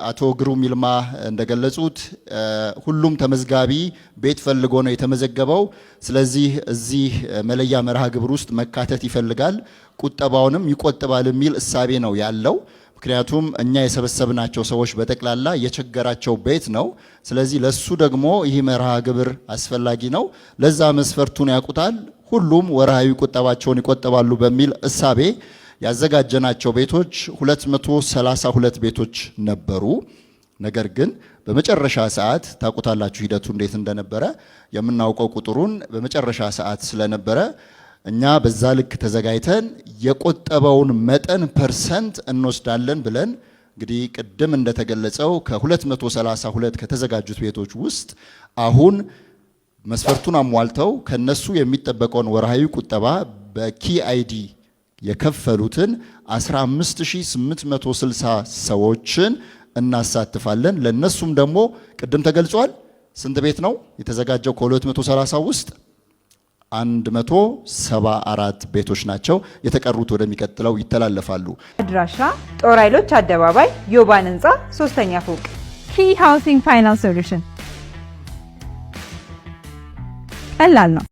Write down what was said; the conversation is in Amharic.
አቶ ግሩም ይልማ እንደገለጹት ሁሉም ተመዝጋቢ ቤት ፈልጎ ነው የተመዘገበው። ስለዚህ እዚህ መለያ መርሃ ግብር ውስጥ መካተት ይፈልጋል፣ ቁጠባውንም ይቆጥባል የሚል እሳቤ ነው ያለው። ምክንያቱም እኛ የሰበሰብናቸው ሰዎች በጠቅላላ የቸገራቸው ቤት ነው። ስለዚህ ለሱ ደግሞ ይህ መርሃ ግብር አስፈላጊ ነው። ለዛ መስፈርቱን ያውቁታል። ሁሉም ወርሃዊ ቁጠባቸውን ይቆጥባሉ በሚል እሳቤ ያዘጋጀናቸው ቤቶች 232 ቤቶች ነበሩ። ነገር ግን በመጨረሻ ሰዓት ታውቁታላችሁ ሂደቱ እንዴት እንደነበረ የምናውቀው ቁጥሩን በመጨረሻ ሰዓት ስለነበረ እኛ በዛ ልክ ተዘጋጅተን የቆጠበውን መጠን ፐርሰንት እንወስዳለን ብለን እንግዲህ ቅድም እንደተገለጸው ከ232 ከተዘጋጁት ቤቶች ውስጥ አሁን መስፈርቱን አሟልተው ከነሱ የሚጠበቀውን ወርሃዊ ቁጠባ በኪ አይዲ የከፈሉትን 15860 ሰዎችን እናሳትፋለን። ለነሱም ደግሞ ቅድም ተገልጿል። ስንት ቤት ነው የተዘጋጀው? ከ230 ውስጥ 174 ቤቶች ናቸው። የተቀሩት ወደሚቀጥለው ይተላለፋሉ። አድራሻ ጦር ኃይሎች አደባባይ ዮባን ህንፃ 3ኛ ፎቅ። ኪ ሃውሲንግ ፋይናንስ ሶሉሽን ቀላል ነው።